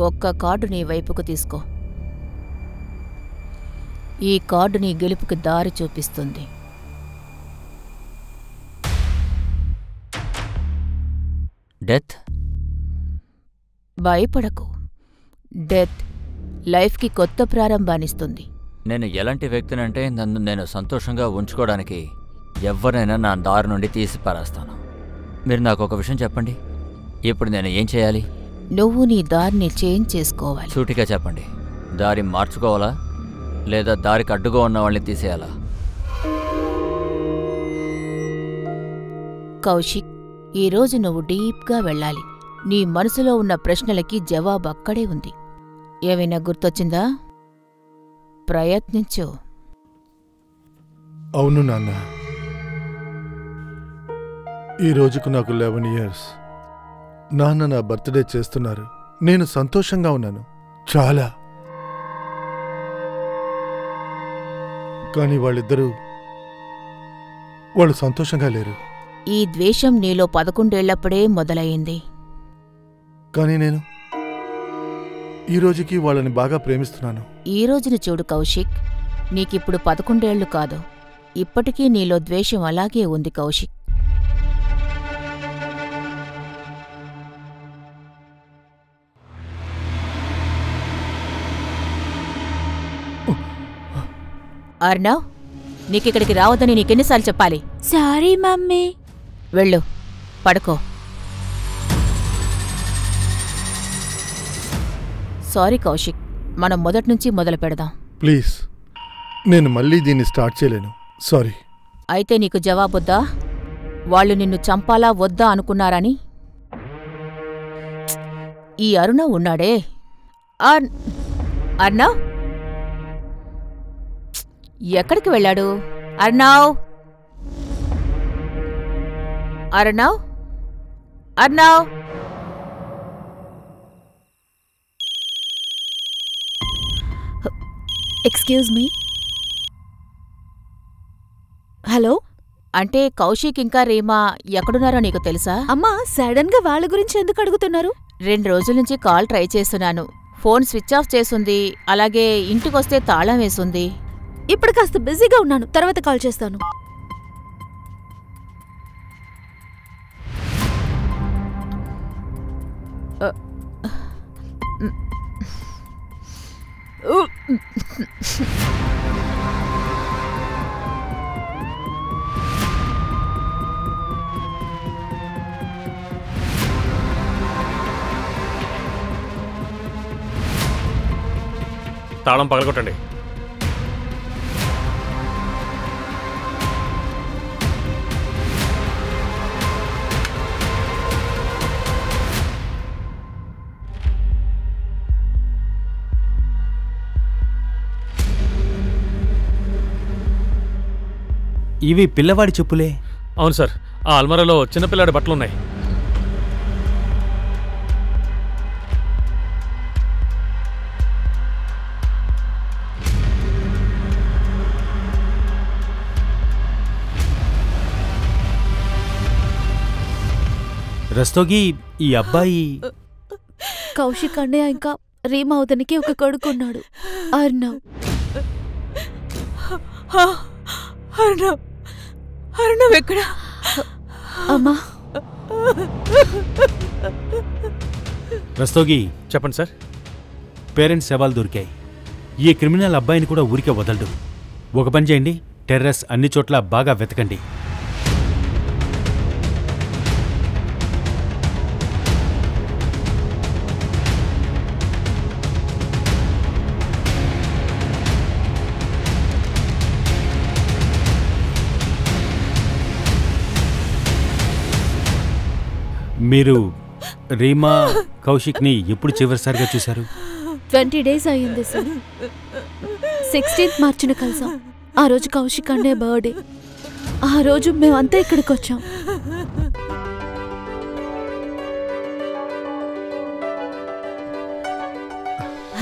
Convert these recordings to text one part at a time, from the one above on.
ఒక్క కార్డు నీ వైపుకు తీసుకో. ఈ కార్డు నీ గెలుపుకి దారి చూపిస్తుంది. డెత్. భయపడకు. డెత్ లైఫ్కి కొత్త ప్రారంభాన్నిస్తుంది. నేను ఎలాంటి వ్యక్తినంటే నన్ను నేను సంతోషంగా ఉంచుకోవడానికి ఎవరినైనా నా దారి నుండి తీసి పారేస్తాను. మీరు నాకు ఒక విషయం చెప్పండి, ఇప్పుడు నేను ఏం చేయాలి? నువ్వు నీ దారిని చేంజ్ చేసుకోవాలి. సూటిగా చెప్పండి, దారి మార్చుకోవాలా లేదా దారికి అడ్డుగా ఉన్న వాళ్ళని తీసేయాలా? కౌశిక్, ఈరోజు నువ్వు డీప్గా వెళ్ళాలి. నీ మనసులో ఉన్న ప్రశ్నలకి జవాబు అక్కడే ఉంది. ఏమైనా గుర్తొచ్చిందా? ప్రయత్నించు. అవును నాన్న, ఈ రోజుకు నాకు 11 years. నాన్న నా బర్త్డే చేస్తున్నారు. నేను సంతోషంగా ఉన్నాను చాలా. కానీ వాళ్ళు సంతోషంగా లేరు. ఈ ద్వేషం నీలో 11 ఏళ్లప్పుడే మొదలయ్యింది. కానీ నేను ఈ రోజుకి వాళ్ళని బాగా ప్రేమిస్తున్నాను. ఈ రోజుని చూడు కౌశిక్, నీకిప్పుడు 11 ఏళ్లు కాదు, ఇప్పటికీ నీలో ద్వేషం అలాగే ఉంది కౌశిక్. అర్ణవ్, నీకిక్కడికి రావద్దని నీకెన్నిసార్లు చెప్పాలి? Sorry mummy. వెళ్ళు, పడుకో. సారీ కౌశిక్, మనం మొదట్నుంచి మొదలు పెడదాం. ప్లీజ్, నేను మళ్ళీ దీన్ని స్టార్ట్ చేయలేను. సారీ. అయితే నీకు జవాబొద్దా? వాళ్ళు నిన్ను చంపాలా వద్దా అనుకున్నారని? ఈ అరుణవ్ ఉన్నాడే, అర్ణవ్ ఎక్కడికి వెళ్ళాడు? Arnav, Arnav, Arnav. Excuse me. Hello. అంటే కౌశిక్ ఇంకా రీమా ఎక్కడున్నారో నీకు తెలుసా? అమ్మా, సడన్ గా వాళ్ళ గురించి ఎందుకు అడుగుతున్నారు? 2 రోజుల నుంచి కాల్ ట్రై చేస్తున్నాను. ఫోన్ స్విచ్ ఆఫ్ చేసుంది. అలాగే ఇంటికొస్తే తాళం వేసుంది. ఇప్పుడు కాస్త బిజీగా ఉన్నాను, తర్వాత కాల్ చేస్తాను. తాళం పగలగొట్టండి. ఇవి పిల్లవాడి చెప్పులే. అవును సార్, ఆ అల్మారాలో చిన్నపిల్లాడి బట్టలున్నాయి. రస్తోగి, ఈ అబ్బాయి కౌశిక్ అన్నయ్య ఇంకా రీమా అవతనికి ఒక కొడుకున్నాడు, అర్ణవ్. అర్ణవ్ ఎక్కడా? అమ్మా. రస్తోగి, చెప్పండి సార్. పేరెంట్స్ శవాలు దొరికాయి. ఈ క్రిమినల్ అబ్బాయిని కూడా ఊరికే వదలడు. ఒక పని చేయండి, టెర్రస్ అన్ని చోట్ల బాగా వెతకండి. మీరు రీమా, కౌశిక్ని ఎప్పుడు చివరిసారిగా చూశారు? 20 days అయ్యింది సార్. 16th మార్చిన కలిసాం. ఆ రోజు కౌశిక్ అన్నయ్య బర్త్డే. ఆ రోజు మేమంతా ఇక్కడికి వచ్చాం.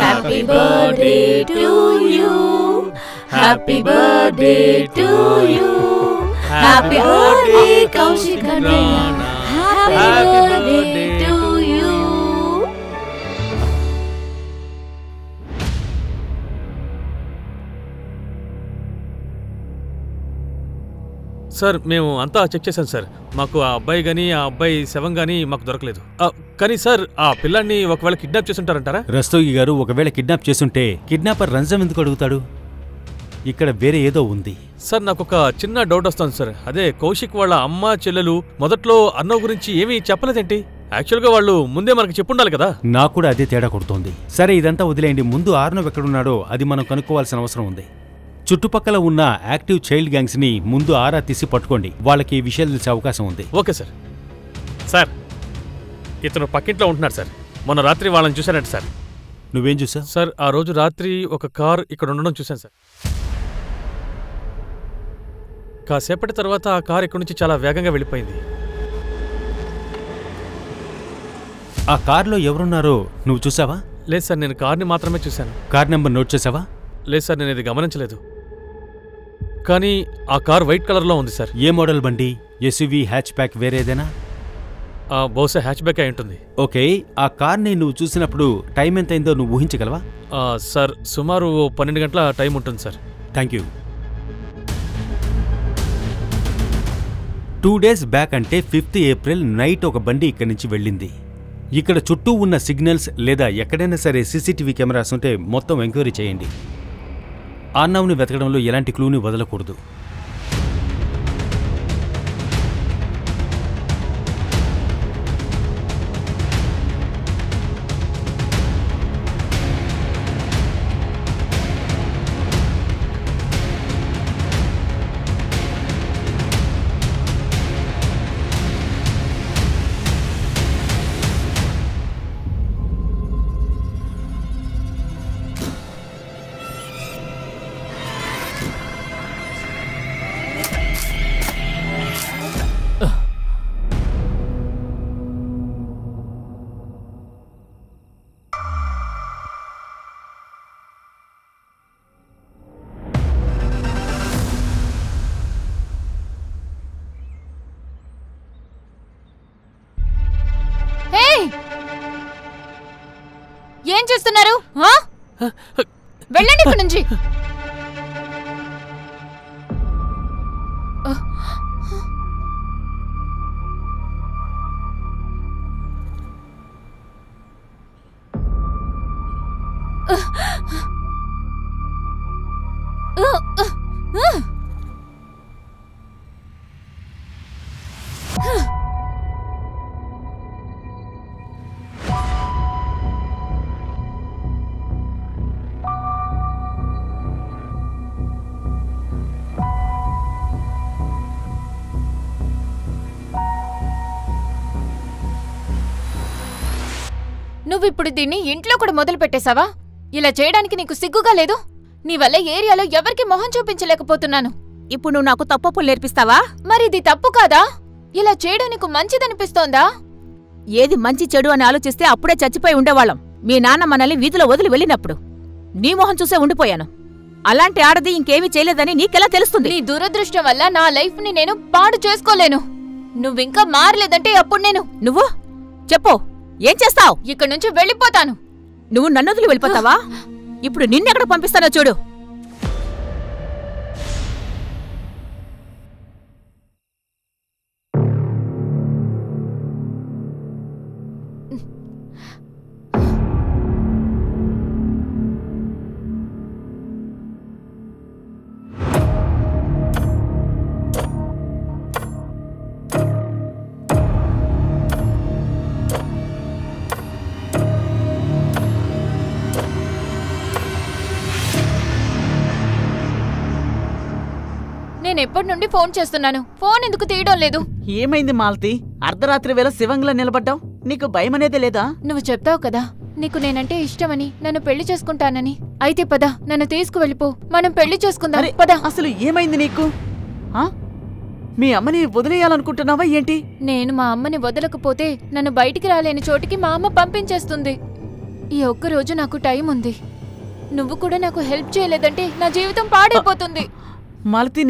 Happy birthday to you, happy birthday to you, happy birthday Kaushik అన్నయ్య, happy birthday to you. Sir మేము అంతా చెక్ చేశాం సార్. మాకు ఆ అబ్బాయి కానీ ఆ అబ్బాయి శవం కానీ మాకు దొరకలేదు. కానీ సార్ ఆ పిల్లాన్ని ఒకవేళ కిడ్నాప్ చేసి ఉంటారంటారా? రస్తోగి గారు, ఒకవేళ కిడ్నాప్ చేస్తుంటే కిడ్నాపర్ రంజం ఎందుకు అడుగుతాడు? ఇక్కడ వేరే ఏదో ఉంది. సార్ నాకు ఒక చిన్న డౌట్ వస్తుంది సార్. అదే కౌశిక్ వాళ్ళ అమ్మ చెల్లెలు మొదట్లో అర్నవ్ గురించి ఏమీ చెప్పలేదేంటి? యాక్చువల్గా వాళ్ళు ముందే మనకి చెప్పుండాలి కదా. నాకు కూడా అదే తేడా కొడుతోంది. సరే ఇదంతా వదిలేయండి. ముందు ఆర్నవ్ ఎక్కడున్నాడో అది మనం కనుక్కోవాల్సిన అవసరం ఉంది. చుట్టుపక్కల ఉన్న యాక్టివ్ చైల్డ్ గ్యాంగ్స్ ని ముందు ఆరా తీసి పట్టుకోండి. వాళ్ళకి ఈ విషయాలు తెలిసే అవకాశం ఉంది. Okay sir. సార్ ఇతను పక్కింట్లో ఉంటున్నాడు సార్. మొన్న రాత్రి వాళ్ళని చూశానంట సార్. నువ్వేం చూసావు? సార్ ఆ రోజు రాత్రి ఒక కార్ ఇక్కడ ఉండడం చూశాను సార్. కాసేపటి తర్వాత ఆ కార్ ఇక్కడి నుంచి చాలా వేగంగా వెళ్ళిపోయింది. ఆ కార్లో ఎవరున్నారో నువ్వు చూసావా? లేదు సార్, నేను కార్ని మాత్రమే చూశాను. కార్ నెంబర్ నోట్ చేసావా? లేదు సార్, నేను ఇది గమనించలేదు. కానీ ఆ కార్ వైట్ కలర్లో ఉంది సార్. ఏ మోడల్ బండి? ఎస్యూవీ, హ్యాచ్ ప్యాక్, వేరేదేనా? బహుశా హ్యాచ్ బ్యాక్ అయి ఉంటుంది. ఓకే, ఆ కార్ని నువ్వు చూసినప్పుడు టైం ఎంత అయిందో నువ్వు ఊహించగలవా? సార్ సుమారు 12 గంటల టైం ఉంటుంది sir. Thank you. 2 days back అంటే 5th April నైట్ ఒక బండి ఇక్కడి నుంచి వెళ్ళింది. ఇక్కడ చుట్టూ ఉన్న సిగ్నల్స్ లేదా ఎక్కడైనా సరే సీసీటీవీ కెమెరాస్ ఉంటే మొత్తం ఎంక్వైరీ చేయండి. ఆర్నవ్ని వెతకడంలో ఎలాంటి క్లూని వదలకూడదు. ఏం చేస్తున్నారు? వెళ్ళండి ఇక్కడి నుంచి. నువ్విప్పుడు దీన్ని ఇంట్లో కూడా మొదలు పెట్టేశావా? ఇలా చేయడానికి నీకు సిగ్గుగా లేదు? నీ వల్ల ఏరియాలో ఎవరికి మొహం చూపించలేకపోతున్నాను. ఇప్పుడు నువ్వు నాకు తప్పప్పులు నేర్పిస్తావా? మరిది తప్పు కాదా? ఇలా చేయడం నీకు మంచిదనిపిస్తోందా? ఏది మంచి చెడు అని ఆలోచిస్తే అప్పుడే చచ్చిపోయి ఉండేవాళ్ళం. మీ నాన్న మనల్ని వీధిలో వదిలి వెళ్ళినప్పుడు నీ మొహం చూసే ఉండిపోయాను. అలాంటి ఆడది ఇంకేమీ చేయలేదని నీకెలా తెలుస్తుంది? నీ దురదృష్టం వల్ల నా లైఫ్ ని నేను పాడు చేసుకోలేను. నువ్వింకా మారలేదంటే అప్పుడు నేను నువ్వు చెప్పు, ఏం చేస్తావు? ఇక్కడి నుంచి వెళ్ళిపోతాను. నువ్వు నన్ను వదిలి వెళ్ళిపోతావా? ఇప్పుడు నిన్నెక్కడ పంపిస్తానో చూడు. నేనెప్పటి నుండి ఫోన్ చేస్తున్నాను, ఫోన్ ఎందుకు తీయడం లేదు? ఏమైంది మాలతి? అర్ధరాత్రి వేళ శివంగిలా నిలబడ్డావు. నీకు భయం అనేదే లేదా? నువ్వు చెప్తావు కదా నీకు నేనంటే ఇష్టమని, నన్ను పెళ్లి చేసుకుంటానని. అయితే పద, నన్ను తీసుకువెళ్ళిపో, మనం పెళ్లి చేసుకుందాం. పద. అసలు ఏమైంది నీకు? మీ అమ్మని వదిలేయాలనుకుంటున్నావా ఏంటి? నేను మా అమ్మని వదలకపోతే నన్ను బయటికి రాలేని చోటికి మా అమ్మ పంపించేస్తుంది. ఈ ఒక్కరోజు నాకు టైం ఉంది. నువ్వు కూడా నాకు హెల్ప్ చేయలేదంటే నా జీవితం పాడైపోతుంది. మాలతి,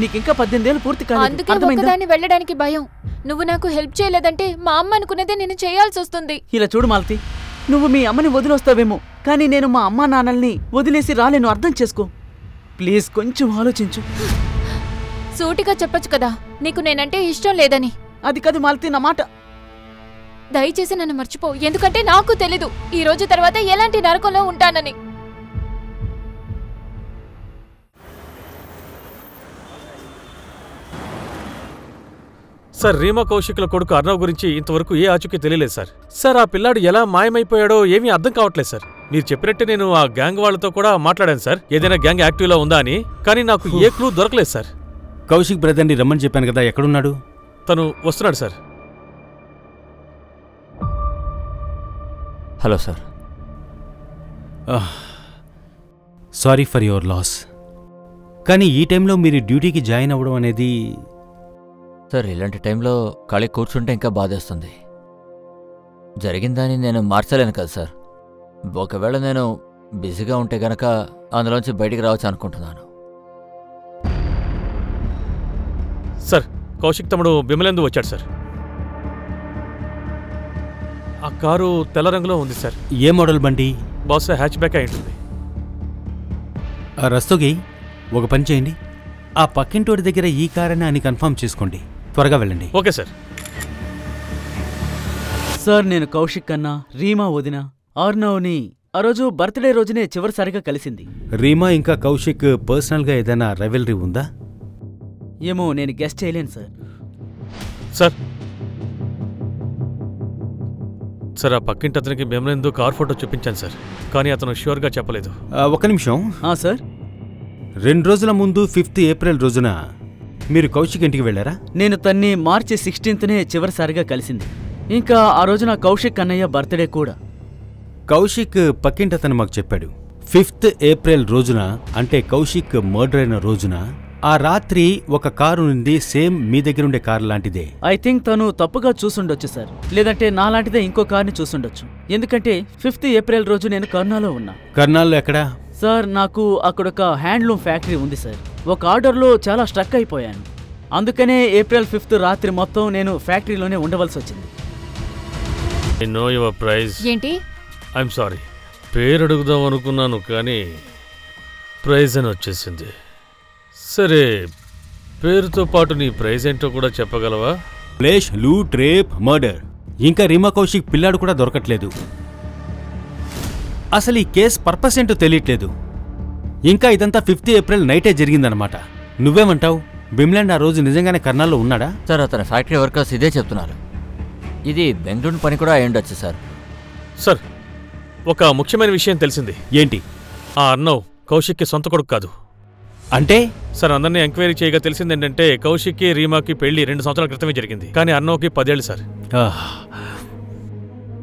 నీకింకా 18 ఏళ్ళు పూర్తి కాలేదు. అందుకే ఒక్కదాన్ని వెళ్ళడానికి భయం. నువ్వు నాకు హెల్ప్ చేయలేదంటే మా అమ్మ అనుకున్నదే నేను చేయాల్సి వస్తుంది. ఇలా చూడు మాలతి, నువ్వు మీ అమ్మని వదిలొస్తావేమో, కానీ నేను మా అమ్మా నాన్నల్ని వదిలేసి రాలేను. అర్థం చేసుకో ప్లీజ్, కొంచెం ఆలోచించు. సూటిగా చెప్పొచ్చు కదా నీకు నేనంటే ఇష్టం లేదని. అది కాదు మాలతి, నా మాట. దయచేసి నన్ను మర్చిపో, ఎందుకంటే నాకు తెలీదు ఈ రోజు తర్వాత ఎలాంటి నరకంలో ఉంటానని. సార్, రీమా కౌశిక్ల కొడుకు అర్ణవ్ గురించి ఇంతవరకు ఏ ఆచూకీ తెలియలేదు సార్. సార్, ఆ పిల్లాడు ఎలా మాయమైపోయాడో ఏమీ అర్థం కావట్లేదు సార్. మీరు చెప్పినట్టే నేను ఆ గ్యాంగ్ వాళ్ళతో కూడా మాట్లాడాను సార్, ఏదైనా గ్యాంగ్ యాక్టివ్లో ఉందా అని. కానీ నాకు ఏ క్లూ దొరకలేదు సార్. కౌశిక్ బ్రదర్ని రమ్మని చెప్పాను కదా, ఎక్కడున్నాడు? తను వస్తున్నాడు sir. Hello sir. Sorry for your loss. కానీ ఈ టైంలో మీరు డ్యూటీకి జాయిన్ అవ్వడం అనేది... సార్, ఇలాంటి టైంలో ఖాళీ కూర్చుంటే ఇంకా బాధేస్తుంది. జరిగిందని నేను మార్చలేను కదా సార్. ఒకవేళ నేను బిజీగా ఉంటే గనక అందులోంచి బయటికి రావచ్చు అనుకుంటున్నాను. సార్, కౌశిక్ తమ్ముడు బిమలేందు వచ్చాడు సార్. ఆ కారు తెల్ల రంగులో ఉంది సార్. ఏ మోడల్ బండి? బహుశా హ్యాచ్ బ్యాక్ అయి ఉంటుంది. రస్తోగి, ఒక పని చేయండి, ఆ పక్కింటోడి దగ్గర ఈ కారని అని కన్ఫర్మ్ చేసుకోండి. త్వరగా వెళ్ళండి. Okay sir. సార్, నేను కౌశిక్ అన్నా, రీమా వదిన అర్ణవ్ని ఆ రోజు బర్త్డే రోజునే చివరిసారిగా కలిసింది. రీమా ఇంకా కౌశిక్ పర్సనల్గా ఏదైనా రైవల్రీ ఉందా? ఏమో నేను గెస్ట్ చేయలేను సార్. సార్ సార్ ఆ పక్కింటి అతనికి బిమలేందు కార్ ఫోటో చూపించాను సార్, కానీ అతను ష్యూర్గా చెప్పలేదు. ఒక నిమిషం. సార్, 2 రోజుల ముందు 5th ఏప్రిల్ రోజున మీరు కౌశిక్ ఇంటికి వెళ్ళారా? నేను తన్ని మార్చి 16థ్నే చివరిసారిగా కలిసింది. ఇంకా ఆ రోజున కౌశిక్ అన్నయ్య బర్త్డే కూడా. కౌశిక్ పక్కింటి అతను మాకు చెప్పాడు, 5th ఏప్రిల్ రోజున అంటే కౌశిక్ మర్డర్ అయిన రోజున ఆ రాత్రి ఒక కారు నుండి సేమ్ మీ దగ్గరుండే కారు లాంటిదే. ఐ థింక్ తను తప్పుగా చూసుండొచ్చు సార్, లేదంటే నాలాంటిదే ఇంకో కార్ని చూసుండొచ్చు. ఎందుకంటే 5th ఏప్రిల్ రోజు నేను కర్నాలో ఉన్నా. కర్నాల్లో ఎక్కడా? సార్, నాకు అక్కడొక హ్యాండ్లూమ్ ఫ్యాక్టరీ ఉంది సార్. ఒక ఆర్డర్లో చాలా స్ట్రక్ అయిపోయాను. అందుకనే ఏప్రిల్ 5th రాత్రి మొత్తం నేను ఫ్యాక్టరీలోనే ఉండవలసి వచ్చింది. I know your prize. ఏంటి? ఐఎమ్ సారీ, పేరు అడుగుదాం అనుకున్నాను కానీ ప్రైజ్ అని వచ్చేసింది. సరే, పేరుతో పాటు నీ ప్రైజ్ ఏంటో కూడా చెప్పగలవా? ఫ్లేష్, లూట్, రేప్, మర్డర్. ఇంకా రీమా కౌశిక్ పిల్లాడు కూడా దొరకట్లేదు. అసలు ఈ కేస్ పర్పస్ ఏంటో తెలియట్లేదు. ఇంకా ఇదంతా 5th ఏప్రిల్ నైటే జరిగిందనమాట. నువ్వేమంటావు? బిమ్లాండ్ ఆ రోజు నిజంగానే కర్నాల్లో ఉన్నాడా? సార్, అతని ఫ్యాక్టరీ వర్కర్స్ ఇదే చెప్తున్నారు. ఇది బెంగళూరు పని కూడా అయ్యుండొచ్చు సార్. సార్, ఒక ముఖ్యమైన విషయం తెలిసింది. ఏంటి? ఆ అర్ణవ్ కౌశిక్కి సొంత కొడుకు కాదు. అంటే? సార్, అందరినీ ఎంక్వైరీ చేయగా తెలిసింది ఏంటంటే కౌశిక్కి రీమాకి పెళ్లి 2 సంవత్సరాల క్రితమే జరిగింది. కానీ అర్ణవ్కి 10 ఏళ్ళు సార్.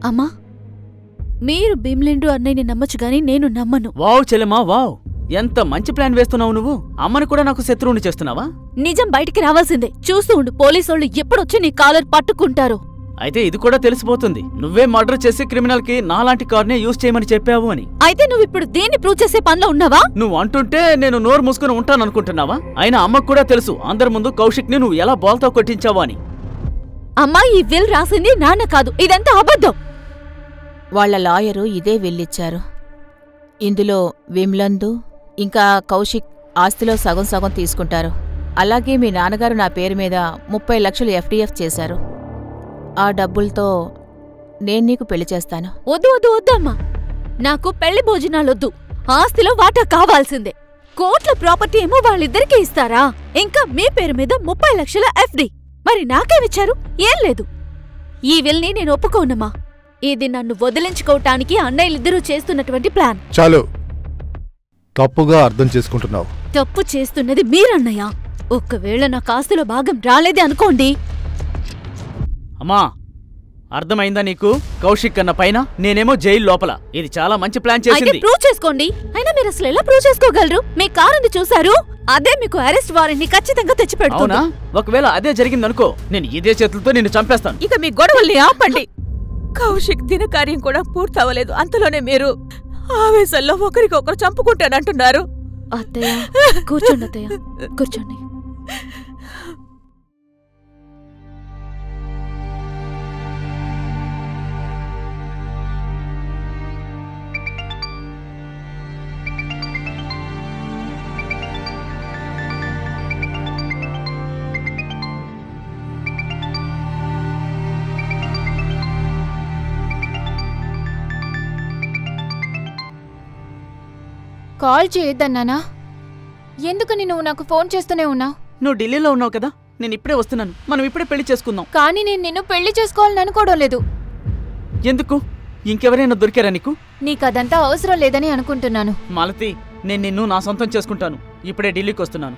అమ్మా, మీరు భీమ్లేండు అన్నయ్యని నమ్మచ్చు గాని నేను నమ్మను. వావ్ చెల్లెమ్మా, వావ్! ఎంత మంచి ప్లాన్ వేస్తున్నావు నువ్వు. అమ్మని కూడా నాకు శత్రువుని చేస్తున్నావా? నిజం బయటికి రావాల్సిందే. చూస్తూ ఉండు, పోలీసోళ్ళు ఎప్పుడొచ్చి నీ కాలర్ పట్టుకుంటారు. అయితే ఇది కూడా తెలిసిపోతుంది. నువ్వే మర్డర్ చేసి క్రిమినల్ కి నాలాంటి కార్నే యూజ్ చేయమని చెప్పావు అని. అయితే నువ్విప్పుడు దేన్ని ప్రూవ్ చేసే పనిలో ఉన్నావా? నువ్వు అంటుంటే నేను నోరు మూసుకుని ఉంటాననుకుంటున్నావా? అయినా అమ్మకు కూడా తెలుసు అందరి ముందు కౌశిక్ ని నువ్వు ఎలా బాల్తో కొట్టించావా అని. అమ్మా, ఈ విల్ రాసింది నాన్న కాదు, ఇదంతా అబద్ధం. వాళ్ల లాయరు ఇదే విల్లిచ్చారు. ఇందులో విమ్లందు ఇంకా కౌశిక్ ఆస్తిలో సగం సగం తీసుకుంటారు. అలాగే మీ నాన్నగారు నా పేరు మీద 30 లక్షలు ఎఫ్డిఎఫ్ చేశారు. ఆ డబ్బులతో నేను నీకు పెళ్లి చేస్తాను. వద్దు వద్దు వద్దమ్మా, నాకు పెళ్లి భోజనాలొద్దు. ఆస్తిలో వాటా కావాల్సిందే. కోట్ల ప్రాపర్టీ ఏమో వాళ్ళిద్దరికీ ఇస్తారా? ఇంకా మీ పేరు మీద 30 లక్షల ఎఫ్డి. మరి నాకేమిచ్చారు? ఏం లేదు. ఈ విల్ని నేను ఒప్పుకోనమ్మా. ఇది నన్ను వదిలించుకోవటానికి అన్నయ్యలిద్దరూ చేస్తున్నటువంటి ప్లాన్. చాలు, తప్పుగా అర్థం చేసుకుంటున్నావు. తప్పు చేస్తున్నది మీరన్నయ్య. ఒక్కవేళ నాకు ఆస్తిలో భాగం రాలేదే అనుకోండి. అమ్మా, అర్థమైందా నీకు? కౌశిక్ అన్న పైన, నేనేమో జైలు లోపల. ఇది చాలా మంచి ప్లాన్ చేసింది. ప్రూవ్ చేసుకోండి. అయినా మీరు అసలు ఎలా ప్రూవ్ చేసుకోగలరు? మీ కారుని చూశారు, అదే మీకు అరెస్ట్ వారెంట్ ని ఖచ్చితంగా తెచ్చిపెడుతుంది. అవునా? ఒకవేళ అదే జరిగిందనుకో, నేను ఇదే చేతులతో నిన్ను చంపేస్తాను. ఇక మీ గొడవల్ని ఆపండి. కౌశిక్ దినకార్యం కూడా పూర్తవలేదు, అంతలోనే మీరు ఆవేశంలో ఒకరికొకరు చంపుకుంటానంటున్నారు. అత్తయ్య, కూర్చోండి అత్తయ్య, కూర్చోండి. కాల్ చేయొద్దన్నానా? ఎందుకని నువ్వు నాకు ఫోన్ చేస్తూనే ఉన్నావు? నువ్వు ఢిల్లీలో ఉన్నావు కదా, నేను ఇప్పుడే వస్తున్నాను. మనం ఇప్పుడే పెళ్లి చేసుకుందాం. కానీ నేను నిన్ను పెళ్లి చేసుకోవాలని అనుకోవడం లేదు. ఎందుకు? ఇంకెవరైనా దొరికారా నీకు? నీకదంతా అవసరం లేదని అనుకుంటున్నాను. మాలతి, నేను నిన్ను నా సొంతం చేసుకుంటాను. ఇప్పుడే ఢిల్లీకి వస్తున్నాను.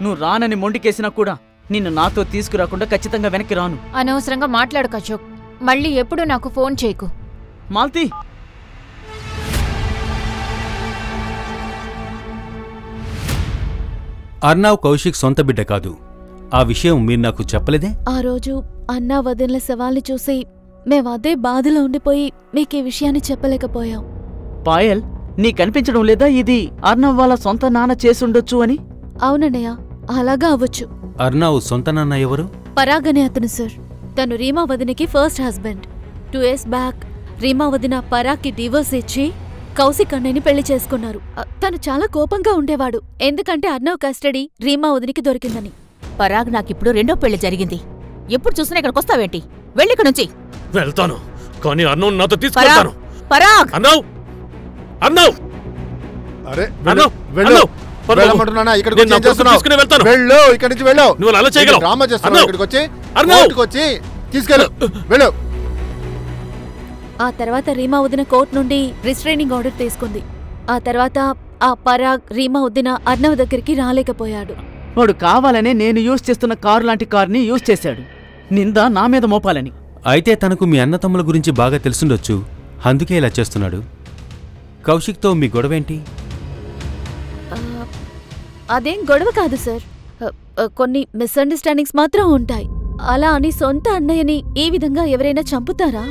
నువ్వు రానని మొండికేసినా కూడా నిన్ను నాతో తీసుకురాకుండా ఖచ్చితంగా వెనక్కి రాను. అనవసరంగా మాట్లాడకు అశోక్. మళ్ళీ ఎప్పుడు నాకు ఫోన్ చేయకు. మాలతి, అర్నావ్ కౌశిక్ సొంత బిడ్డ కాదు. ఆ విషయం మీరు నాకు చెప్పలేదే? ఆ రోజు అన్నా వదిన శవాల్ని చూసి మేమదే బాధలో ఉండిపోయి మీకీ విషయాన్ని చెప్పలేకపోయాం. పాయల్, నీకనిపించడం లేదా ఇది అర్నవ్ వాళ్ళ సొంత నాన్న చేసుండొచ్చు అని? అవునన్నయ్య, అలాగా అవ్వచ్చు. అర్నావ్ సొంత నాన్న ఎవరు? పరాగ్ అనే అతను సార్. తను రీమా వదినకి first husband. 2 years back Reema వదిన పరాగ్కి డివోర్స్ ఇచ్చి కౌశిక్ అన్నయ్యని పెళ్లి చేసుకున్నారు. తను చాలా కోపంగా ఉండేవాడు, ఎందుకంటే అర్నవ్ కస్టడీ రీమా వదినికి దొరికిందని. పరాగ్ నాకిప్పుడు రెండో పెళ్లి జరిగింది. ఎప్పుడు చూసినా ఇక్కడికొస్తావేంటి? వెళ్ళిక నుంచి. వెళ్తాను, కానీ అన్నవ్ నాతో తీసుకెళ్తాను. పరాగ్! అన్నవ్! అన్నవ్! అరే అన్నవ్! వెళ్ళు. అన్నవ్! వెళ్ళమంటున్నానా? ఇక్కడికి వచ్చి నేను ఏం నా చేస్తున్నావు? తీసుకుని వెళ్తాను. వెళ్ళు, ఇక్కడి నుంచి వెళ్ళు. నువ్వు అలా చేయగలవు. డ్రామా చేస్తున్నావు. అన్నవ్! ఇక్కడికి వచ్చి అన్నవ్! కోర్టుకు వచ్చి తీసుకెళ్ళు. వెళ్ళు. ఆ తర్వాత రీమా వదిన కోర్టు నుండి రిస్ట్రైనింగ్ ఆర్డర్ తీసుకుంది. ఆ తర్వాత ఆ పరాగ్ రీమా వదిన అర్నవ్ దగ్గరికి రాలేకపోయాడు. వాడు కావాలనే నేను యూజ్ చేస్తున్న కారు లాంటి కార్ని యూజ్ చేశాడు, నింద నా మీద మోపాలని. అయితే తనకు మీ అన్నతమ్ముల గురించి బాగా తెలుసుండొచ్చు, అందుకే ఇలా చేస్తున్నాడు. కౌశిక్తో మీ గొడవేంటి? అదేం గొడవ కాదు సార్. కొన్ని మిస్అండర్స్టాండింగ్స్ మాత్రం ఉంటాయి. అలా అని సొంత అన్నయ్యని ఈ విధంగా ఎవరైనా చంపుతారా?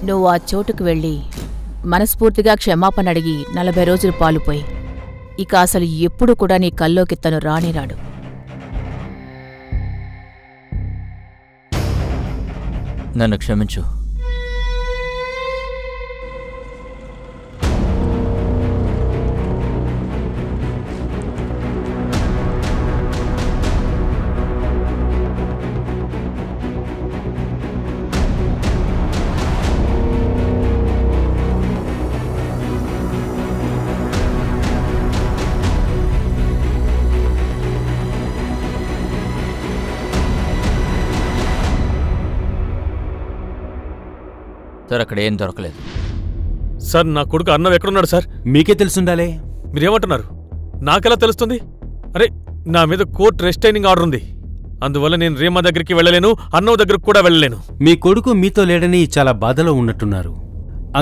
నువ్వు ఆ చోటుకు వెళ్ళి మనస్ఫూర్తిగా క్షమాపణ అడిగి 40 రోజులు పాలుపోయి ఇక అసలు ఎప్పుడు కూడా నీ కల్లోకి తను రానిరాడు. నన్ను క్షమించు. సార్, అక్కడ ఏం దొరకలేదు. సార్, నా కొడుకు అన్నవ్ ఎక్కడున్నాడు సార్? మీకే తెలుసుండాలే. మీరేమంటున్నారు? నాకెలా తెలుస్తుంది? అరే, నా మీద కోర్టు రెస్ట్రైనింగ్ ఆర్డర్ ఉంది. అందువల్ల నేను రీమా దగ్గరికి వెళ్ళలేను, అన్నవ్ దగ్గరకు కూడా వెళ్ళలేను. మీ కొడుకు మీతో లేడని చాలా బాధలో ఉన్నట్టున్నారు,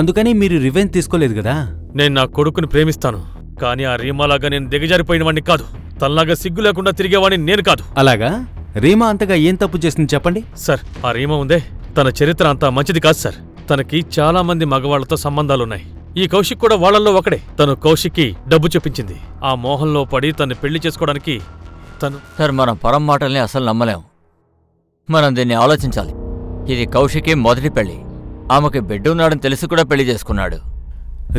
అందుకని మీరు రివెంజ్ తీసుకోలేదు కదా? నేను నా కొడుకుని ప్రేమిస్తాను, కానీ ఆ రీమాలాగా నేను దిగజారిపోయిన వాడిని కాదు. తనలాగా సిగ్గు లేకుండా తిరిగేవాడిని నేను కాదు. అలాగా? రీమా అంతగా ఏం తప్పు చేసింది చెప్పండి. సార్, ఆ రీమా ఉందే, తన చరిత్ర అంతా మంచిది కాదు సార్. తనకి చాలా మంది మగవాళ్లతో సంబంధాలున్నాయి. ఈ కౌశిక్ కూడా వాళ్లలో ఒకడే. తను కౌశిక్కి డబ్బు చూపించింది. ఆ మోహంలో పడి తను పెళ్లి చేసుకోవడానికి సార్, మనం పరం మాటల్ని అసలు నమ్మలేం. మనం దీన్ని ఆలోచించాలి. ఇది కౌశిక్కి మొదటి పెళ్లి. ఆమెకి బిడ్డ ఉన్నాడని తెలిసి కూడా పెళ్లి చేసుకున్నాడు.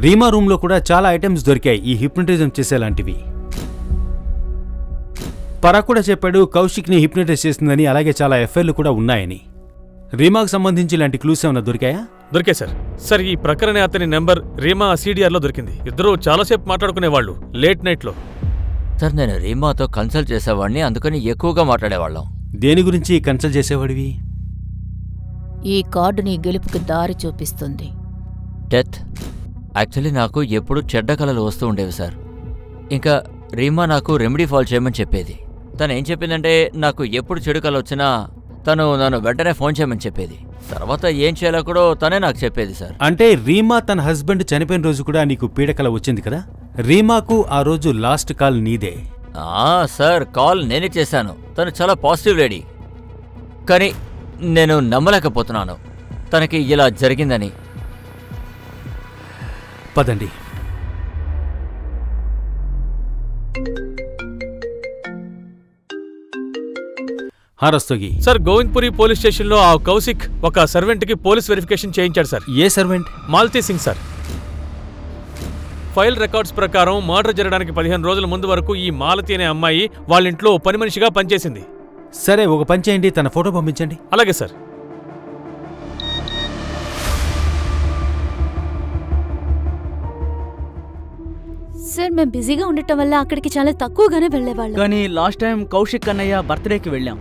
రీమా రూమ్లో కూడా చాలా ఐటమ్స్ దొరికాయి ఈ హిప్నటిజం చేసేలాంటివి. పరాగ్ కూడా చెప్పాడు కౌశిక్ని హిప్నటైజ్ చేసిందని, అలాగే చాలా ఎఫ్ఐఆర్లు కూడా ఉన్నాయని. రీమాకు సంబంధించి ఇలాంటి క్లూస్ ఏమైనా దొరికాయా? దొరికాయి సార్. సార్, ఈ ప్రకరణ అతని నెంబర్ రీమా CDRలో దొరికింది. ఇద్దరూ చాలాసేపు మాట్లాడుకునేవాళ్ళు లేట్ నైట్లో. సార్, నేను రీమాతో కన్సల్ట్ చేసేవాడిని, అందుకని ఎక్కువగా మాట్లాడేవాళ్ళం. దేని గురించి కన్సల్ట్ చేసేవాడివి? ఈ కార్డు నీ గెలుపుకి దారి చూపిస్తుంది. డెత్. యాక్చువల్లీ నాకు ఎప్పుడూ చెడ్డ కలలు వస్తూ ఉండేవి సార్. ఇంకా రీమా నాకు రెమెడీ ఫాల్ చేయమని చెప్పేది. తను ఏం చెప్పిందంటే, నాకు ఎప్పుడు చెడు కల వచ్చినా తను నన్ను వెంటనే ఫోన్ చేయమని చెప్పేది. తర్వాత ఏం చేయాలో కూడా తనే నాకు చెప్పేది సార్. అంటే రీమా తన హస్బెండ్ చనిపోయిన రోజు కూడా నీకు పీడకల వచ్చింది కదా? రీమాకు ఆ రోజు లాస్ట్ కాల్ నీదే? సార్, కాల్ నేనే చేశాను. తను చాలా పాజిటివ్ లేడీ, కానీ నేను నమ్మలేకపోతున్నాను. తనకి ఇలా జరిగిందని. పదండి. రస్తోగి సార్, గోవింద్పురి పోలీస్ స్టేషన్లో ఆ కౌశిక్ ఒక సర్వెంట్కి పోలీస్ వెరిఫికేషన్ చేయించాడు సార్. ఏ servant? Malti Singh sir. File records ప్రకారం మర్డర్ జరగడానికి 15 రోజుల ముందు వరకు ఈ మాలతి అనే అమ్మాయి వాళ్ళ ఇంట్లో పని మనిషిగా పనిచేసింది. సరే, ఒక పని చేయండి, తన ఫోటో పంపించండి. అలాగే సార్. సార్, మేము బిజీగా ఉండటం వల్ల అక్కడికి చాలా తక్కువగానే వెళ్ళేవాళ్ళం. కానీ లాస్ట్ టైం కౌశిక్ అన్నయ్య బర్త్డేకి వెళ్ళాం.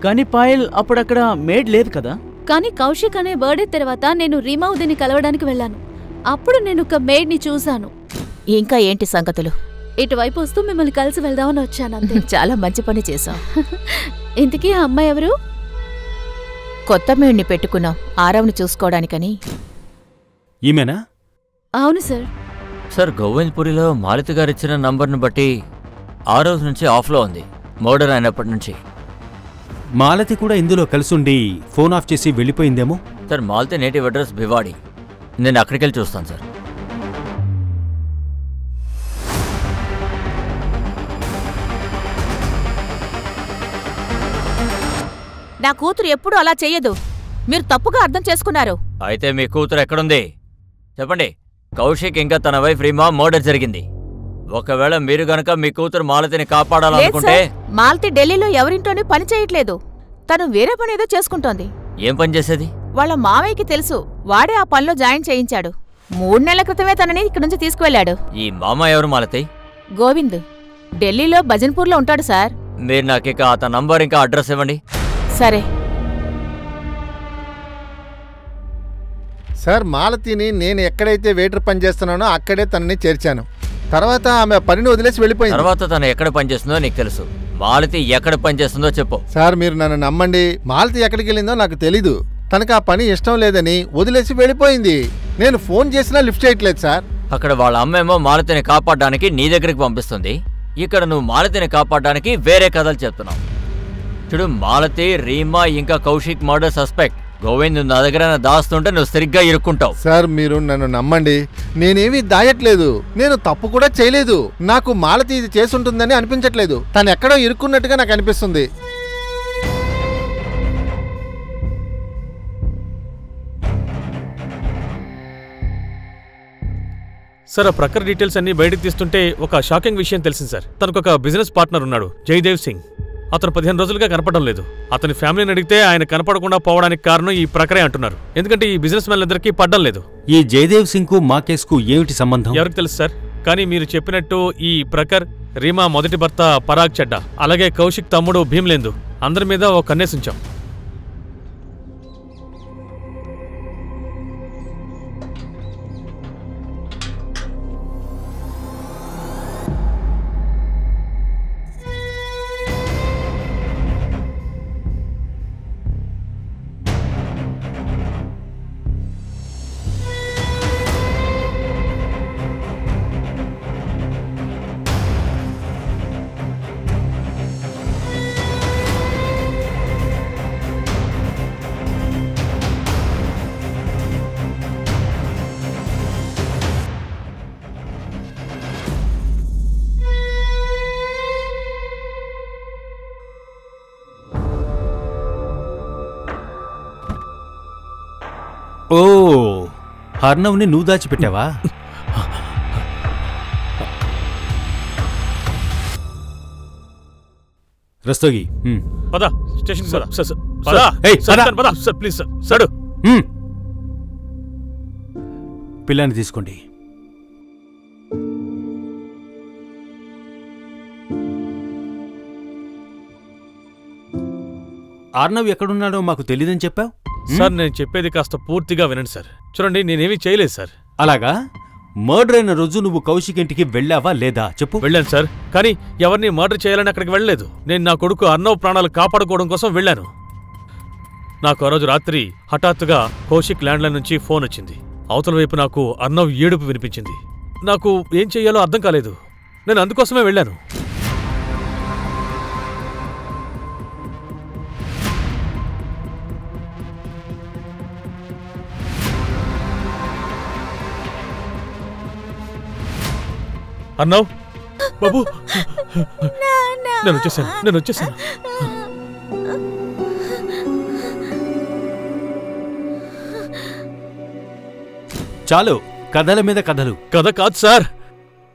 కానీ పాయల్ అప్పుడక్కడ మేడ్ లేదు కదా. కానీ కౌశిక్ అనే బర్త్డే తర్వాత నేను రీమావుదిని కలవడానికి వెళ్ళాను. అప్పుడు నేను ఒక మేడ్ని చూశాను. ఇంకా ఏంటి సంగతులు? ఇటువైపు వస్తూ మిమ్మల్ని కలిసి వెళ్దామని వచ్చాను అంతే. చాలా మంచి పని చేశాం. ఇంతకీ ఆ అమ్మాయి ఎవరు? కొత్త మేడ్ని పెట్టుకున్నాం ఆరవ్ని చూసుకోవడానికని. ఈమెనా? అవును సార్. సార్, గోవింద్పురిలో మాలతి గారు ఇచ్చిన నంబర్ను బట్టి ఆ రోజు నుంచి ఆఫ్లో ఉంది, మర్డర్ అయినప్పటి నుంచి. మాలతి కూడా ఇందులో కలిసుండి ఫోన్ ఆఫ్ చేసి వెళ్ళిపోయిందేమో. Sir, Malati native address Bhiwadi. నేను అక్కడికెళ్ళి చూస్తాను సార్. నా కూతురు ఎప్పుడూ అలా చెయ్యదు. మీరు తప్పుగా అర్థం చేసుకున్నారు. అయితే మీ కూతురు ఎక్కడుంది చెప్పండి. కౌశిక్ ఇంకా తన వైఫ్ రీమా మర్డర్ జరిగింది. ఒకవేళ మీరు గనక మీ కూతురు మాలతిని కాపాడాలనుకుంటే. మాలతి ఢిల్లీలో ఎవరింటోని పని చేయట్లేదు. తను వేరే పని ఏదో చేసుకుంటోంది. ఏం పని చేసేది? వాళ్ళ మావయ్యకి తెలుసు. వాడే ఆ పనిలో జాయిన్ చేయించాడు. 3 నెలల క్రితమే తనని ఇక్కడి నుంచి తీసుకువెళ్ళాడు. ఈ మామ ఎవరు మాలతి? గోవింద్. ఢిల్లీలో భజన్పూర్లో ఉంటాడు సార్. మీరు నాకిక అతని నంబర్ ఇంకా అడ్రస్ ఇవ్వండి. సరే సార్, మాలతిని నేను ఎక్కడైతే వెయిటర్ పని చేస్తున్నానో అక్కడే తనని చేర్చాను. తర్వాత ఆమె పనిని వదిలేసి వెళ్ళిపోయింది. తర్వాత తను ఎక్కడ పనిచేస్తుందో నీకు తెలుసు. మాలతి ఎక్కడ పనిచేస్తుందో చెప్పు. సార్, మీరు నన్ను నమ్మండి. మాలతి ఎక్కడికి వెళ్ళిందో నాకు తెలీదు. తనకు ఆ పని ఇష్టం లేదని వదిలేసి వెళ్ళిపోయింది. నేను ఫోన్ చేసినా లిఫ్ట్ చేయట్లేదు సార్. అక్కడ వాళ్ళ అమ్మేమో మాలతిని కాపాడడానికి నీ దగ్గరికి పంపిస్తుంది. ఇక్కడ నువ్వు మాలతిని కాపాడడానికి వేరే కథలు చెప్తున్నావు. చూడు, మాలతి, రీమా ఇంకా కౌశిక్ మర్డర్ సస్పెక్ట్. గోవింద్ నా దగ్గర దాస్తుంటే నువ్వు సరిగ్గా ఇరుక్కుంటావు. సార్, మీరు నన్ను నమ్మండి. నేనేమీ దాయట్లేదు. నేను తప్పు కూడా చేయలేదు. నాకు మాలతి ఇది చేసుంటుందని అనిపించట్లేదు. తను ఎక్కడో ఇరుక్కున్నట్టుగా నాకు అనిపిస్తుంది. సార్, ఆ ప్రక్కర్ డీటెయిల్స్ అన్ని బయటకు తీస్తుంటే ఒక షాకింగ్ విషయం తెలిసింది సార్. తనకొక బిజినెస్ పార్ట్నర్ ఉన్నాడు, జయదేవ్ సింగ్. అతను 15 రోజులుగా కనపడడం లేదు. అతని ఫ్యామిలీని అడిగితే ఆయన కనపడకుండా పోవడానికి కారణం ఈ ప్రకరే అంటున్నారు. ఎందుకంటే ఈ బిజినెస్ మ్యాన్లందరికీ పడ్డం లేదు. ఈ జయదేవ్ సింగ్ కు మా కేసుకు ఏమిటి సంబంధం? ఎవరికి తెలుసు సార్. కానీ మీరు చెప్పినట్టు ఈ ప్రకర్, రీమా మొదటి భర్త పరాగ్ చెడ్డా, అలాగే కౌశిక్ తమ్ముడు భీమ్లేందు అందరి మీద ఒక కన్నేసి ఉంచాం. ఓ, అర్ణవ్ని నువ్వు దాచిపెట్టావా? రస్తోగి, పద స్టేషన్ పద. సార్, పద. ఏయ్, సార్, పద. పద. Sir, please sir. సడు. పిల్లాన్ని తీసుకోండి. ఆర్నవ్ ఎక్కడున్నాడో మాకు తెలీదని చెప్పావు సార్. నేను చెప్పేది కాస్త పూర్తిగా వినండి సార్. చూడండి, నేనేమీ చేయలేదు సార్. అలాగా? మర్డర్ అయిన రోజు నువ్వు కౌశిక్ ఇంటికి వెళ్ళావా లేదా చెప్పు. వెళ్ళాను సార్, కానీ ఎవరిని మర్డర్ చేయాలని అక్కడికి వెళ్ళలేదు. నేను నా కొడుకు అర్ణవ్ ప్రాణాలు కాపాడుకోవడం కోసం వెళ్ళాను. నాకు ఆ రోజు రాత్రి హఠాత్తుగా కౌశిక్ ల్యాండ్లైన్ నుంచి ఫోన్ వచ్చింది. అవతల వైపు నాకు అర్ణవ్ ఏడుపు వినిపించింది. నాకు ఏం చెయ్యాలో అర్థం కాలేదు. నేను అందుకోసమే వెళ్ళాను. అర్నవ్ బాబు నేను వచ్చేసాను చాలు, కథల మీద కథలు. కథ కాదు సార్,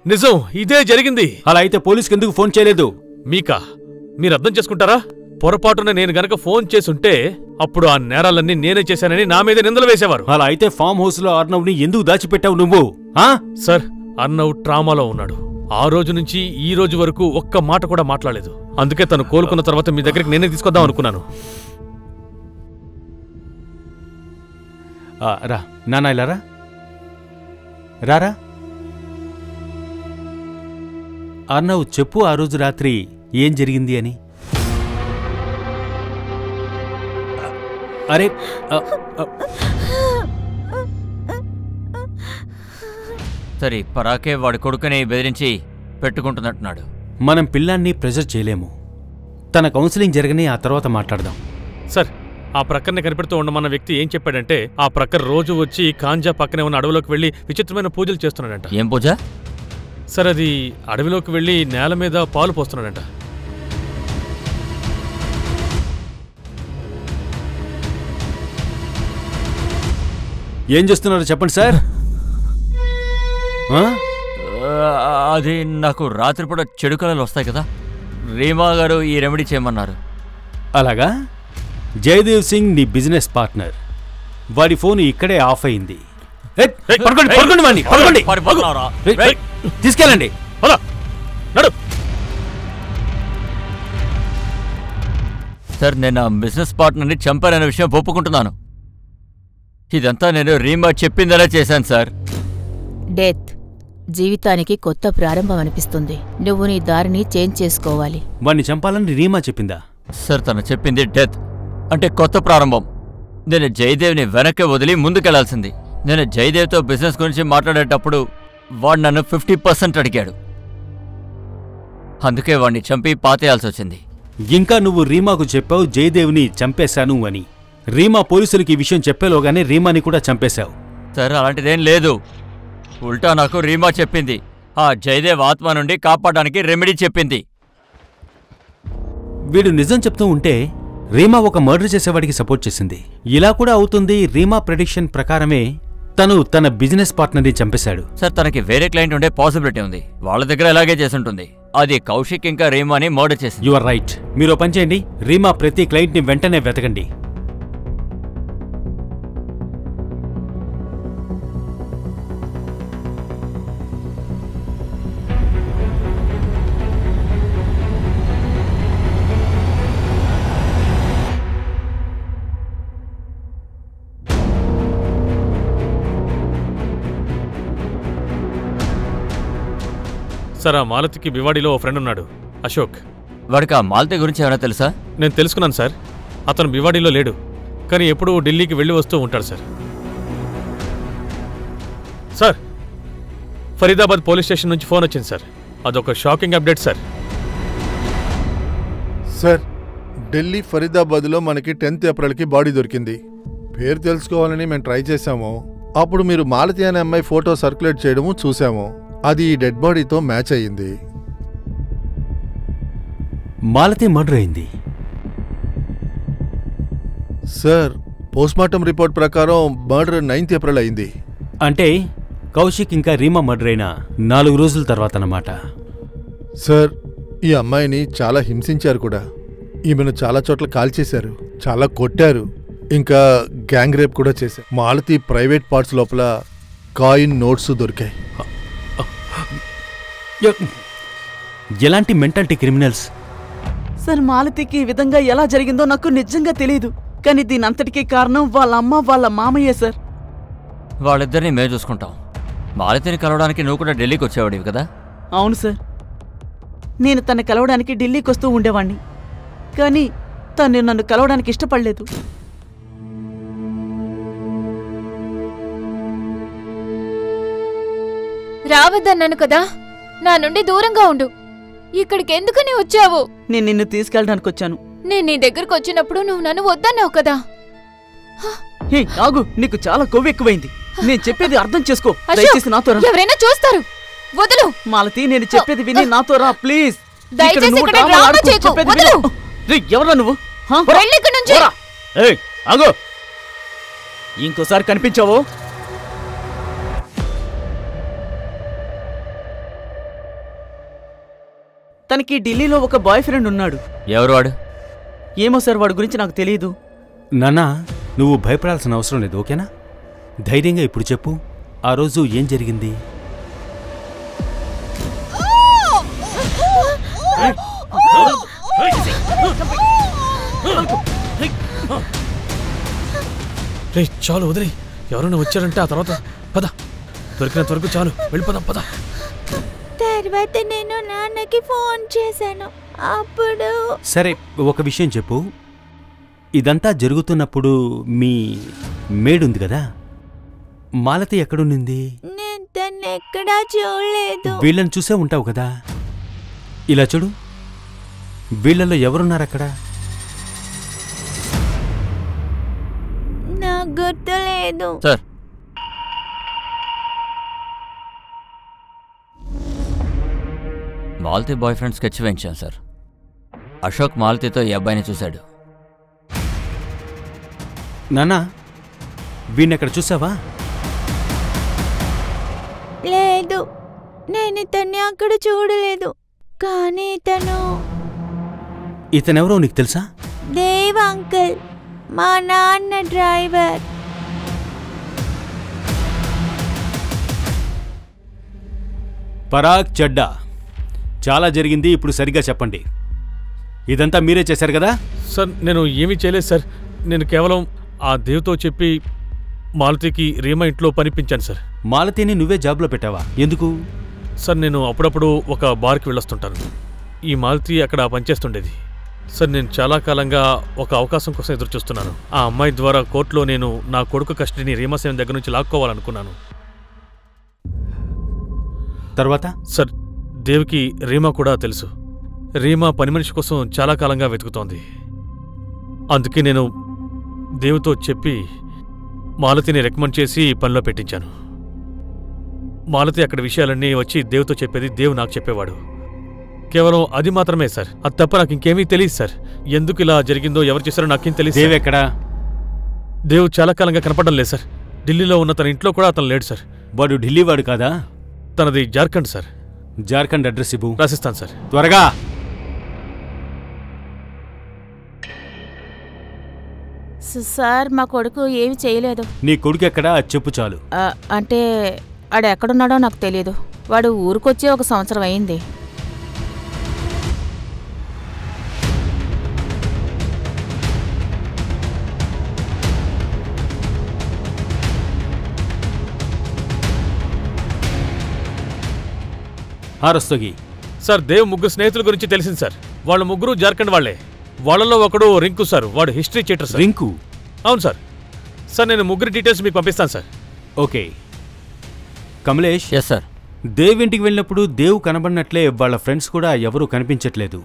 నిజం, ఇదే జరిగింది. అలా అయితే పోలీస్కి ఎందుకు ఫోన్ చేయలేదు? మీకా? మీరు అర్థం చేసుకుంటారా? పొరపాటున నేను గనక ఫోన్ చేసుంటే అప్పుడు ఆ నేరాలన్నీ నేనే చేశానని నా మీద నిందలు వేసేవారు. అలా అయితే ఫామ్ హౌస్ లో అర్నవ్ని ఎందుకు దాచిపెట్టావు నువ్వు? సార్, అర్నవ్ ట్రామాలో ఉన్నాడు. ఆ రోజు నుంచి ఈ రోజు వరకు ఒక్క మాట కూడా మాట్లాడలేదు. అందుకే తను కోలుకున్న తర్వాత మీ దగ్గరికి నేనే తీసుకొద్దాం అనుకున్నాను. రా నాన్న, ఇలా రారా. అర్నవ్, చెప్పు, ఆ రోజు రాత్రి ఏం జరిగింది అని. అరే సరే, పరాకే వాడి కొడుకుని బెదిరించి పెట్టుకుంటున్నట్టున్నాడు. మనం పిల్లాన్ని ప్రెజర్ చేయలేము. తన కౌన్సిలింగ్ జరగని ఆ తర్వాత మాట్లాడదాం. సార్, ఆ ప్రక్కనే కనిపెడుతూ ఉండమన్న వ్యక్తి ఏం చెప్పాడంటే ఆ ప్రక్క రోజు వచ్చి కాంజా పక్కనే ఉన్న అడవిలోకి వెళ్లి విచిత్రమైన పూజలు చేస్తున్నాడంట. ఏం పూజ? సార్, అది అడవిలోకి వెళ్లి నేల మీద పాలు పోస్తున్నాడంట. ఏం చేస్తున్నారో చెప్పండి సార్. అది నాకు రాత్రిపూట చెడు కళలు వస్తాయి కదా, రీమా గారు ఈ రెమెడీ చేయమన్నారు. అలాగా? జయదేవ్ సింగ్ నీ బిజినెస్ పార్ట్నర్. వాడి ఫోన్ ఇక్కడే ఆఫ్ అయింది. తీసుకెళ్ళండి. సార్, నేను ఆ బిజినెస్ పార్ట్నర్ని చంపాననే విషయం ఒప్పుకుంటున్నాను. ఇదంతా నేను రీమా చెప్పిందనే చేశాను సార్. డెత్ జీవితానికి కొత్త ప్రారంభం అనిపిస్తుంది. నువ్వు నీ దారిని చేంజ్ చేసుకోవాలి. వాణ్ణి చంపాలని రీమా చెప్పిందా? సార్, తను చెప్పింది డెత్ అంటే కొత్త ప్రారంభం. నేను జయదేవ్ని వెనక్కి వదిలి ముందుకెళ్లాల్సింది. నేను జయదేవ్తో బిజినెస్ గురించి మాట్లాడేటప్పుడు వాడు నన్ను 50% అడిగాడు. అందుకే వాడిని చంపి పాతేయాల్సి వచ్చింది. ఇంకా నువ్వు రీమాకు చెప్పావు జయదేవ్ని చంపేశాను అని. రీమా పోలీసులకి ఈ విషయం చెప్పేలోగానే రీమాని కూడా చంపేశావు. సార్, అలాంటిదేం లేదు. ఉల్టా నాకు రీమా చెప్పింది. ఆ జయదేవ్ ఆత్మ నుండి కాపాడడానికి రెమెడీ చెప్పింది. వీడు నిజం చెప్తూ ఉంటే రీమా ఒక మర్డర్ చేసేవాడికి సపోర్ట్ చేసింది. ఇలా కూడా అవుతుంది. రీమా ప్రెడిక్షన్ ప్రకారమే తను తన బిజినెస్ పార్ట్నర్ని చంపేశాడు. సార్, తనకి వేరే క్లయింట్ ఉండే పాసిబిలిటీ ఉంది. వాళ్ళ దగ్గర ఎలాగే చేసుంటుంది. అది కౌశిక్ ఇంకా రీమాని మర్డర్ చేసింది. You are right. మీరు పని చేయండి, రీమా ప్రతి క్లయింట్ని వెంటనే వెతకండి. సార్, ఆ మాలతికి భివాడిలో ఓ ఫ్రెండ్ ఉన్నాడు, అశోక్. వాడికి ఆ మాలతి గురించి ఏమైనా తెలుసా? నేను తెలుసుకున్నాను సార్. అతను భివాడిలో లేడు, కానీ ఎప్పుడూ ఢిల్లీకి వెళ్ళి వస్తూ ఉంటాడు sir. Sir, Faridabad police station నుంచి ఫోన్ వచ్చింది సార్. అదొక shocking update sir. Sir, Delhi ఫరీదాబాద్లో మనకి 10th ఏప్రిల్కి బాడీ దొరికింది. పేరు తెలుసుకోవాలని మేము ట్రై చేశాము. అప్పుడు మీరు మాలతి అనే అమ్మాయి ఫోటో సర్క్యులేట్ చేయడము చూసాము. అది ఈ డెడ్ బాడీతో మ్యాచ్ అయ్యింది. మాలతి మర్డర్ అయింది. సార్, పోస్ట్మార్టం రిపోర్ట్ ప్రకారం మర్డర్ 9th ఏప్రిల్ అయింది. అంటే కౌశిక్ ఇంకా రీమా మర్డర్ అయిన 4 రోజుల తర్వాత అన్నమాట. సార్, ఈ అమ్మాయిని చాలా హింసించారు కూడా. ఈమెను చాలా చోట్ల కాల్చేశారు, చాలా కొట్టారు, ఇంకా గ్యాంగ్ రేప్ కూడా చేశారు. మాలతి ప్రైవేట్ పార్ట్స్ లోపల కాయిన్ నోట్స్ దొరికాయి. ఎలాంటి మెంటాలిటీ క్రిమినల్స్? సార్, మాలతికి ఈ విధంగా ఎలా జరిగిందో నాకు నిజంగా తెలియదు. కానీ దీని అంతటికీ కారణం వాళ్ళ అమ్మ, వాళ్ళ మామయ్య సార్. వాళ్ళిద్దరిని మేము చూసుకుంటాం. మాలతిని కలవడానికి నువ్వు కూడా ఢిల్లీకి వచ్చేవాడివి కదా? అవును సార్, నేను తను కలవడానికి ఢిల్లీకి వస్తూ ఉండేవాణ్ణి. కానీ తను నన్ను కలవడానికి ఇష్టపడలేదు. రావద్దన్నాను కదా, నా నుండి దూరంగా ఉండు. ఇక్కడికి ఎందుకని వచ్చావు? నేను నిన్ను తీసుకెళ్ళడానికి వచ్చాను. నేను నీ దగ్గరకు వచ్చినప్పుడు నువ్వు నన్ను వద్దన్నావు కదా. హే ఆగు, నీకు చాలా కొవ్వు ఎక్కువైంది. నేను చెప్పేది అర్థం చేసుకో. అశోక్, దయచేసి నాతో రా. ఎవరైనా చూస్తారు. వదులు. మాలతి నేను చెప్పేది విని నాతో రా ప్లీజ్. దయచేసి ఇక్కడ డ్రామా చేయకు. వదులు. ఎవరా నువ్వు? వెళ్ళు ఇక్కడి నుంచి. ఏయ్ ఆగు. ఇంకోసారి కనిపించావు తనకి ఢిల్లీలో ఒక బాయ్ ఫ్రెండ్ ఉన్నాడు. ఎవరు వాడు? ఏమో సార్ వాడి గురించి నాకు తెలియదు. నాన్నా నువ్వు భయపడాల్సిన అవసరం లేదు, ఓకేనా? ధైర్యంగా ఇప్పుడు చెప్పు, ఆ రోజు ఏం జరిగింది? చాలు వదిలి, ఎవరైనా వచ్చారంటే ఆ తర్వాత పద, దొరికినంత వరకు చాలు, వెళ్ళిపోదాం పద. తర్వాత నేను నాన్నకి ఫోన్ చేశాను. అప్పుడు సరే ఒక విషయం చెప్పు, ఇదంతా జరుగుతున్నప్పుడు మీ మేడుంది కదా, మాలతి ఎక్కడుండింది? నేను తను ఎక్కడా చూడలేదు. వీళ్ళని చూసే ఉంటావు కదా. ఇలా చూడు, వీళ్ళలో ఎవరున్నారు అక్కడ? నాకు గుర్తులేదు. Sir Malati boyfriend sketch వేయించాను సార్. అశోక్ మాలతితో ఈ అబ్బాయిని చూశాడు. నానా వీణ్ణి ఎక్కడ చూసావా? లేదు, నేను ఇతన్ని అక్కడ చూడలేదు. కానీ ఇతనెవరో నీకు తెలుసా? దేవ్ అంకుల్, మా నాన్న డ్రైవర్. పరాగ్ చెడ్డా, చాలా జరిగింది, ఇప్పుడు సరిగ్గా చెప్పండి. ఇదంతా మీరే చేశారు కదా? సార్ నేను ఏమీ చేయలేదు సార్. నేను కేవలం ఆ దేవ్తో చెప్పి మాలతికి రీమా ఇంట్లో పనిపించాను సార్. మాలతిని నువ్వే జాబ్లో పెట్టావా? ఎందుకు? సార్ నేను అప్పుడప్పుడు ఒక బార్కి వెళ్ళొస్తుంటాను. ఈ మాలతి అక్కడ పనిచేస్తుండేది సార్. నేను చాలా కాలంగా ఒక అవకాశం కోసం ఎదురు చూస్తున్నాను. ఆ అమ్మాయి ద్వారా కోర్టులో నేను నా కొడుకు కస్టడీని రీమాసేన దగ్గర నుంచి లాక్కోవాలనుకున్నాను. తర్వాత సార్ దేవ్కి రీమా కూడా తెలుసు. రీమా పని మనిషి కోసం చాలా కాలంగా వెతుకుతోంది. అందుకే నేను దేవుతో చెప్పి మాలతిని రికమెండ్ చేసి పనిలో పెట్టించాను. మాలతి అక్కడ విషయాలన్నీ వచ్చి దేవుతో చెప్పేది, దేవ్ నాకు చెప్పేవాడు. కేవలం అది మాత్రమే సార్. అది తప్ప నాకు ఇంకేమీ తెలియదు సార్. ఎందుకు ఇలా జరిగిందో, ఎవరు చేశారో నాకేం తెలియదు. దేవ్ ఎక్కడా? దేవ్ చాలా కాలంగా కనపడడం లేదు సార్. ఢిల్లీలో ఉన్న తన ఇంట్లో కూడా అతను లేడు సార్. వాడు ఢిల్లీ వాడు కాదా? తనది జార్ఖండ్ సార్. జార్ఖండ్ అడ్రస్ ఇవ్వు. రాసిస్తాను సార్. త్వరగా. సార్ మా కొడుకు ఏమి చేయలేదు. నీ కొడుకు ఎక్కడా చెప్పు చాలు. అంటే ఆడు ఎక్కడున్నాడో నాకు తెలియదు. వాడు ఊరికొచ్చి 1 సంవత్సరం అయింది. రస్తోగి సార్ దేవ్ ముగ్గురు స్నేహితుల గురించి తెలిసింది సార్. వాళ్ళు ముగ్గురు జార్ఖండ్ వాళ్లే. వాళ్ళలో ఒకడు రింకు సార్. వాడు హిస్టరీ చీటర్ సార్. రింకు? అవును సార్. సార్ నేను ముగ్గురు డీటెయిల్స్ మీకు పంపిస్తాను sir. Okay Kamlesh. Yes sir. Dev ఇంటికి వెళ్ళినప్పుడు దేవ్ కనబడినట్లే వాళ్ళ ఫ్రెండ్స్ కూడా ఎవరూ కనిపించట్లేదు.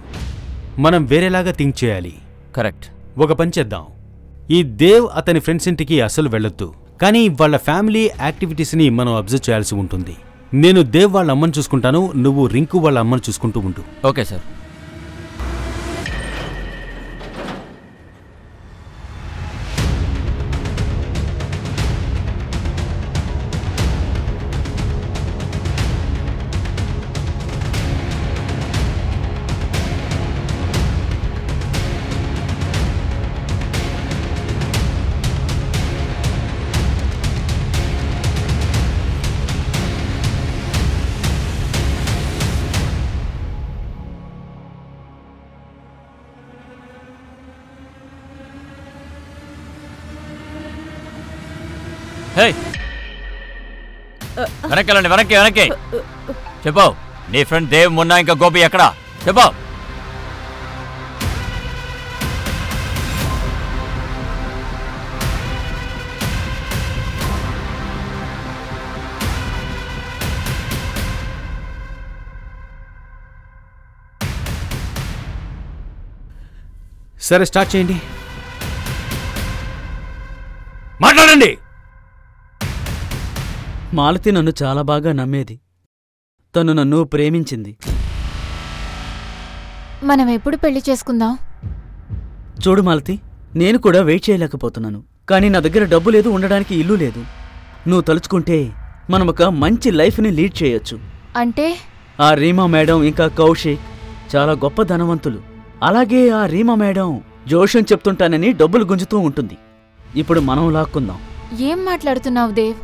మనం వేరేలాగా థింక్ చేయాలి. కరెక్ట్. ఒక పని చేద్దాం, ఈ దేవ్ అతని ఫ్రెండ్స్ ఇంటికి అస్సలు వెళ్ళొద్దు, కానీ వాళ్ళ ఫ్యామిలీ యాక్టివిటీస్ని మనం అబ్జర్వ్ చేయాల్సి ఉంటుంది. నేను దేవ్ వాళ్ళ అమ్మని చూసుకుంటాను, నువ్వు రింకు వాళ్ళ అమ్మని చూసుకుంటూ ఉండు. Okay sir. వెనక్కి వెళ్ళండి, వెనక్కి వెనక్కి. చెప్పు, నీ ఫ్రెండ్ దేవ్, మున్నా, ఇంకా గోపి ఎక్కడా? చెప్పు. సరే స్టార్ట్ చేయండి, మాట్లాడండి. మాలతి నన్ను చాలా బాగా నమ్మేది. తను నన్ను ప్రేమించింది. మనం ఎప్పుడు పెళ్లి చేసుకుందాం? చూడు మాలతి, నేను కూడా వెయిట్ చేయలేకపోతున్నాను. కానీ నా దగ్గర డబ్బు లేదు, ఉండడానికి ఇల్లు లేదు. నువ్వు తలుచుకుంటే మనం ఒక మంచి లైఫ్ని లీడ్ చేయొచ్చు. అంటే ఆ రీమా మేడం ఇంకా కౌశిక్ చాలా గొప్ప ధనవంతులు. అలాగే ఆ రీమా మేడం జోషం చెప్తుంటానని డబ్బులు గుంజుతూ ఉంటుంది. ఇప్పుడు మనం లాక్కుందాం. ఏం మాట్లాడుతున్నావు దేవ్?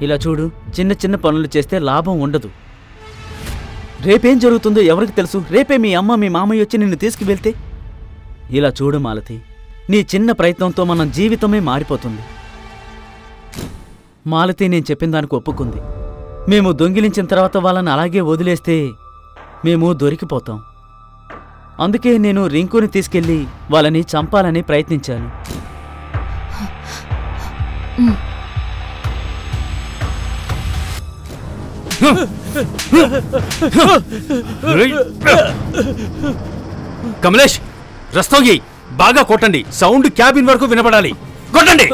ఇలా చూడు, చిన్న చిన్న పనులు చేస్తే లాభం ఉండదు. రేపేం జరుగుతుందో ఎవరికి తెలుసు? రేపే మీ అమ్మ మీ మామయ్య వచ్చి నిన్ను తీసుకువెళ్తే? ఇలా చూడు మాలతి, నీ చిన్న ప్రయత్నంతో మన జీవితమే మారిపోతుంది. మాలతి నేను చెప్పిన దానికి ఒప్పుకుంది. మేము దొంగిలించిన తర్వాత వాళ్ళని అలాగే వదిలేస్తే మేము దొరికిపోతాం. అందుకే నేను రింకుని తీసుకెళ్లి వాళ్ళని చంపాలని ప్రయత్నించాను. కమలేష్, రస్తోగి బాగా కొట్టండి. సౌండ్ క్యాబిన్ వరకు వినపడాలి. కొట్టండి.